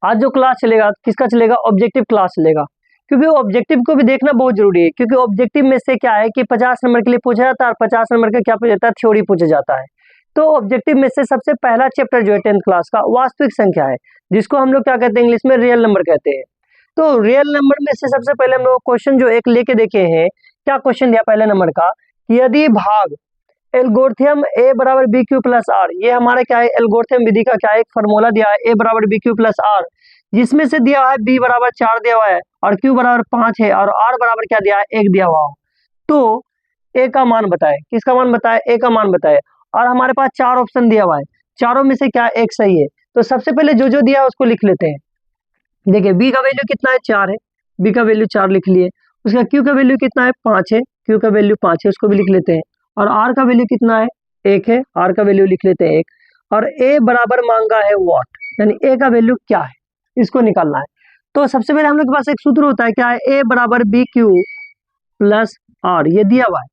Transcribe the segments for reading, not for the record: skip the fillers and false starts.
आज जो क्लास चलेगा किसका चलेगा, ऑब्जेक्टिव क्लास चलेगा, क्योंकि ऑब्जेक्टिव को भी देखना बहुत जरूरी है, क्योंकि ऑब्जेक्टिव में से क्या है कि 50 नंबर के लिए पूछा जाता है और 50 नंबर का क्या पूछा जाता है, थ्योरी पूछा जाता है। तो ऑब्जेक्टिव में से सबसे पहला चैप्टर जो है 10th क्लास का वास्तविक संख्या है, जिसको हम लोग क्या कहते हैं इंग्लिश में रियल नंबर कहते हैं। तो रियल नंबर में से सबसे पहले हम लोग क्वेश्चन जो एक लेके देखे हैं, क्या क्वेश्चन दिया पहले नंबर का, यदि भाग एल्गोरिथम a बराबर बी क्यू प्लस आर, ये हमारा क्या है एल्गोरिथम विधि का क्या है एक फार्मूला दिया है, a बराबर बी क्यू प्लस आर, जिसमें से दिया है b बराबर 4 दिया हुआ है और q बराबर 5 है और r बराबर क्या दिया है 1 दिया हुआ हो, तो a का मान बताए, किसका मान बताए, a का मान बताए, और हमारे पास 4 ऑप्शन दिया हुआ है, चारों में से क्या एक सही है। तो सबसे पहले जो जो दिया है उसको लिख लेते हैं। देखिए b का वैल्यू कितना है 4 है, b का वैल्यू 4 लिख लिए, उसका q का वैल्यू कितना है 5 है, q का वैल्यू 5 है उसको भी लिख लेते हैं, और r का वैल्यू कितना है 1 है, r का वैल्यू लिख लेते हैं 1, और a बराबर मांगा है व्हाट, यानी a का वैल्यू क्या है इसको निकालना है। तो सबसे पहले हम लोग के पास एक सूत्र होता है क्या है, a बराबर बी क्यू प्लस आर, ये दिया हुआ है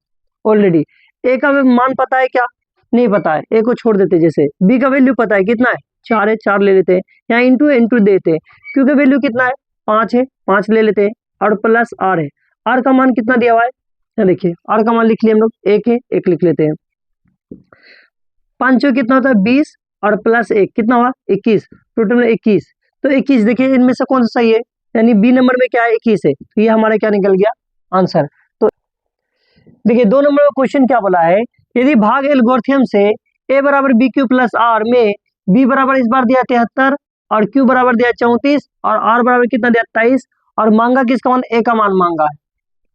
ऑलरेडी। a का मान पता है क्या, नहीं पता है, a को छोड़ देते, जैसे b का वैल्यू पता है कितना है 4 है, 4 ले लेते हैं, यहाँ इंटू देते हैं, q का वैल्यू कितना है 5 है, 5 ले लेते हैं, और प्लस r है, r का मान कितना दिया हुआ है, यहाँ देखिए r का मान लिख लिया हम लोग 1 है, 1 लिख लेते हैं, 5 कितना होता है 20 और प्लस 1 कितना हुआ 21, टोटल में 21, तो 21 देखिए इनमें से कौन सा सही है, यानी बी नंबर में क्या है 21 है, तो ये हमारा क्या निकल गया आंसर। तो देखिए 2 नंबर का क्वेश्चन क्या बोला है, यदि भाग एल्गोरिथम से a बराबर बी क्यू प्लस आर में b बराबर इस बार दिया 73 और q बराबर दिया 34 और r बराबर कितना दिया 23, और मांगा किसका मान, a का मान मांगा है,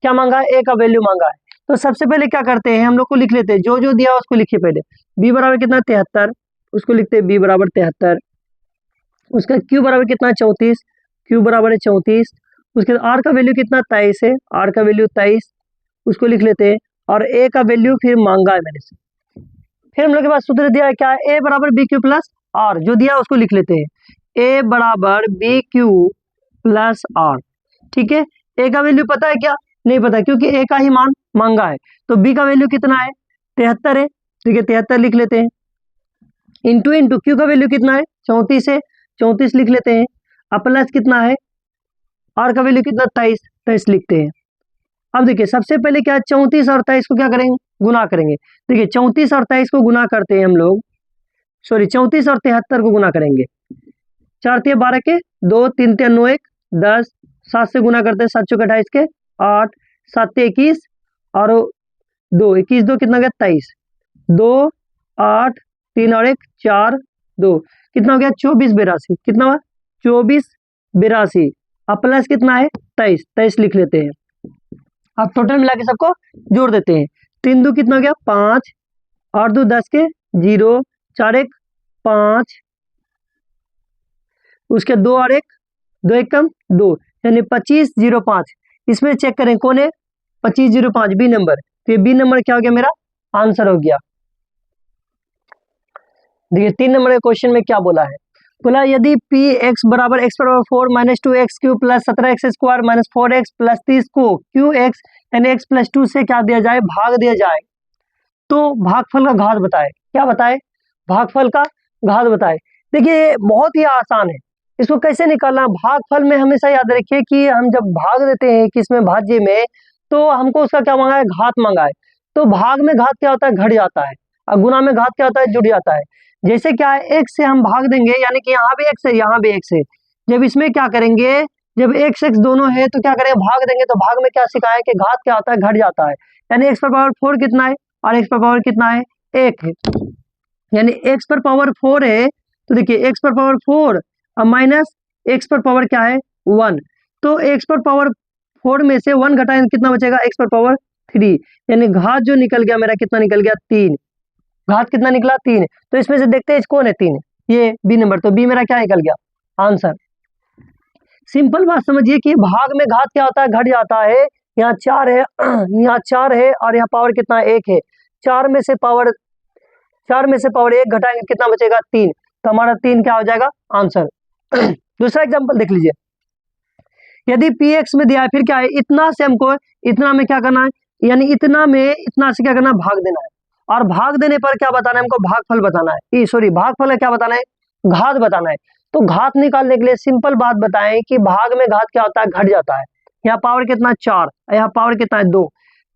क्या मांगा है a का वैल्यू मांगा है। तो सबसे पहले क्या करते हैं हम लोग को लिख लेते हैं, जो जो दिया उसको लिखिए पहले, b बराबर कितना 73 उसको लिखते हैं b बराबर 73, उसका q बराबर कितना 34, q बराबर है 34, उसके r का वैल्यू कितना 23 है, r का वैल्यू 23 उसको लिख लेते हैं, और a का वैल्यू फिर मांगा है मैंने से। फिर हम लोग के पास सूत्र दिया है क्या है, a बराबर बी क्यू प्लस आर, जो दिया उसको लिख लेते हैं, a बराबर बी क्यू प्लस आर, ठीक है। a का वैल्यू पता है क्या, नहीं पता, क्योंकि a का ही मान मांगा है, तो b का वैल्यू कितना है 73 है, ठीक है 73 लिख लेते हैं, इंटू q का वैल्यू कितना है 34 है, 34 लिख लेते हैं, अब प्लस कितना है r का वैल्यू कितना 23, 23 लिखते हैं। अब देखिए सबसे पहले क्या 34 और 23 को क्या करेंगे, गुना करेंगे। देखिए 34 और 23 को गुना करते हैं हम लोग, सॉरी 34 और 73 को गुना करेंगे, 4 3 12 के 2 3 3 9 1 10, 7 से गुना करते हैं 7 चौके 28 के 8 7 21 और 2 21 2 कितना गया 23, 2 8 3 और 1 4 2 कितना हो गया 24 82, कितना हुआ 24 82, अब प्लस कितना है 23, 23 लिख लेते हैं। अब टोटल मिला के सबको जोड़ देते हैं, 3 2 कितना हो गया 5, 8 2 10 के 0, 4 1 5, उसके 2 और 1 2 1 कम 2, यानी 25 05, इसमें चेक करें कौन है 25 05 बी नंबर, तो ये बी नंबर क्या हो गया मेरा आंसर हो गया। देखिए 3 नंबर के क्वेश्चन में क्या बोला है, बोला यदि p x बराबर x बराबर 4 minus 2x cube plus 17x square minus 4x plus 30 को qx यानी x प्लस 2 से क्या दिया जाए भाग दिया जाए, तो भागफल का घात बताए, क्या बताए भागफल का घात बताए। देखिए बहुत ही आसान है, इसको कैसे निकालना, भागफल में हमेशा याद रखिए कि हम जब भाग देते हैं किसमें भाज्य में, तो हमको उसका क्या मांगा है घात मांगा है, तो भाग में घात क्या होता है घट जाता है, और गुना में घात क्या होता है जुड़ जाता है। जैसे क्या है x से हम भाग देंगे, यानी कि यहाँ भी x है यहाँ भी x है, जब इसमें क्या करेंगे जब x x दोनों है तो क्या करेंगे भाग देंगे, तो भाग में क्या सिखाया है कि घात क्या होता है घट जाता है, यानी x पर पावर 4 कितना है और x पर पावर कितना है 1 है, यानी x पर पावर 4 है, तो देखिए x पर पावर 4 और माइनस x पर पावर क्या है 1, तो x पर पावर 4 में से 1 घटाएं कितना बचेगा x पर पावर 3, यानी घात जो निकल गया मेरा कितना निकल गया 3, घात कितना निकला 3, तो इसमें से देखते हैं कौन है 3, ये बी नंबर, तो बी मेरा क्या निकल गया आंसर। सिंपल बात समझिए कि भाग में घात क्या होता है घट जाता है, यहाँ 4 है यहाँ 4 है और यहाँ पावर कितना 1 है, 4 में से पावर 1 घटाएंगे कितना बचेगा 3, तो हमारा 3 क्या हो जाएगा आंसर। दूसरा एग्जांपल देख लीजिए, यदि px में दिया है फिर क्या है इतना से हमको इतना में क्या करना है, यानी इतना में इतना से क्या करना है भाग देना है, और भाग देने पर क्या बताना है हमको भागफल बताना है, सॉरी भागफल है क्या बताना है घात बताना है। तो घात निकालने के लिए सिंपल बात बताएं कि भाग में घात क्या होता है, घट जाता है। यहाँ पावर कितना 4, यहाँ पावर कितना है 2,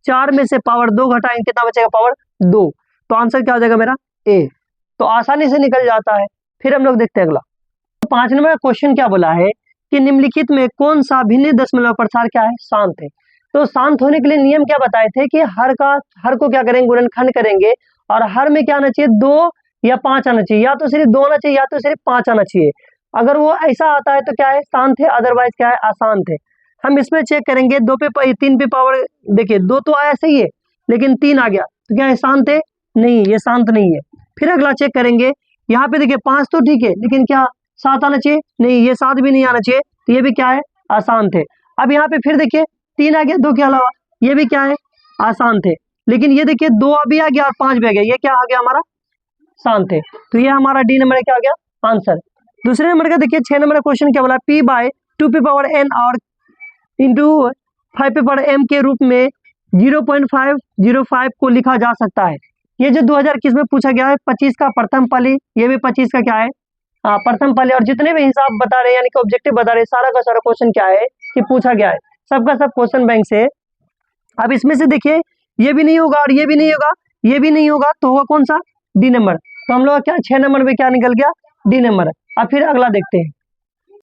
4 में से पावर 2 घटाएंगे कितना बचेगा, पावर 2। तो आंसर क्या हो जाएगा मेरा ए। तो आसानी से निकल जाता है। फिर हम लोग देखते हैं अगला। तो 5 नंबर का क्वेश्चन क्या बोला है कि निम्नलिखित में कौन सा भिन्न दशमलव प्रसार क्या है, शांत है। तो शांत होने के लिए नियम क्या बताए थे कि हर को क्या करेंगे, गुणनखंड करेंगे, और हर में क्या आना चाहिए, 2 या 5 आना चाहिए, या तो सिर्फ 2 आना चाहिए या तो सिर्फ 5 आना चाहिए। अगर वो ऐसा आता है तो क्या है, शांत है, अदरवाइज क्या है, अशांत है। हम इसमें चेक करेंगे 2 पे 3 पे पावर, देखिए 2 तो आया सही है, लेकिन 3 आ गया तो क्या है, शांत है, नहीं, ये शांत नहीं है। फिर अगला चेक करेंगे, यहाँ पे देखिए 5 तो ठीक है, लेकिन क्या 7 आना चाहिए, नहीं, ये 7 भी नहीं आना चाहिए, तो ये भी क्या है, अशांत है। अब यहाँ पे फिर देखिए 3 आ गया 2 के अलावा, ये भी क्या है, अशांत है। लेकिन ये देखिए 2 अभी आ गया और 5 भी आ गया, ये क्या आ गया हमारा, शांत है। तो ये हमारा डी नंबर क्या आ गया, आंसर। दूसरे नंबर का देखिए 6 नंबर का क्वेश्चन क्या बोला, p बाय 2 पे पावर n और इंटू 5 पे पावर m के रूप में 0.505 को लिखा जा सकता है। ये जो 2021 में पूछा गया है, 25 का प्रथम पाली, ये भी 25 का क्या है, प्रथम पाली, और जितने भी हिसाब बता रहे हैं यानी कि ऑब्जेक्टिव बता रहे हैं, सारा का सारा क्वेश्चन क्या है कि पूछा गया है, सबका सब क्वेश्चन बैंक से। अब इसमें से देखिए ये भी नहीं होगा और ये भी नहीं होगा, ये भी नहीं होगा, तो होगा कौन सा, डी नंबर। तो हम लोग क्या 6 नंबर में क्या निकल गया, डी नंबर। अब फिर अगला देखते हैं।